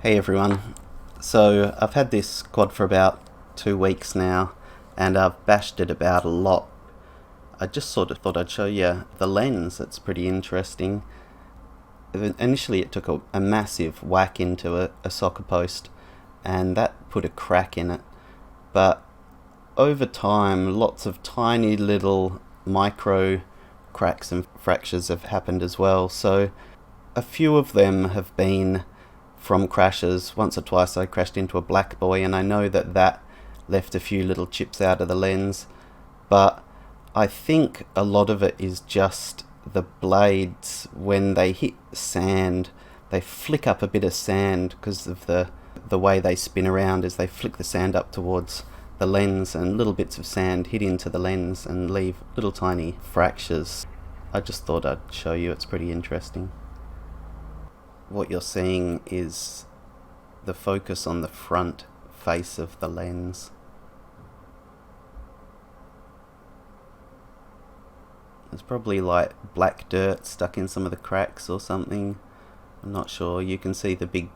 Hey everyone, so I've had this quad for about 2 weeks now and I've bashed it about a lot. I just sort of thought I'd show you the lens. It's pretty interesting. Initially it took a massive whack into a socket post and that put a crack in it, but over time lots of tiny little micro cracks and fractures have happened as well. So a few of them have been from crashes. Once or twice I crashed into a black boy and I know that left a few little chips out of the lens, but I think a lot of it is just the blades. When they hit sand, they flick up a bit of sand because of the way they spin around as they flick the sand up towards the lens, and little bits of sand hit into the lens and leave little tiny fractures. I just thought I'd show you, it's pretty interesting. What you're seeing is the focus on the front face of the lens. There's probably like black dirt stuck in some of the cracks or something. I'm not sure. You can see the big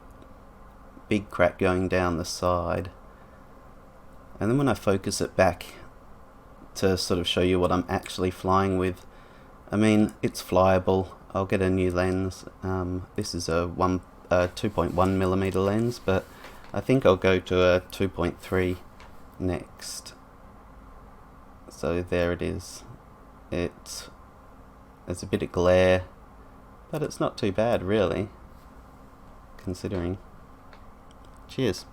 crack going down the side. And then when I focus it back to sort of show you what I'm actually flying with, I mean, it's flyable. I'll get a new lens. This is a 2.1mm lens, but I think I'll go to a 2.3 next. So there it is. There's a bit of glare, but it's not too bad really, considering. Cheers.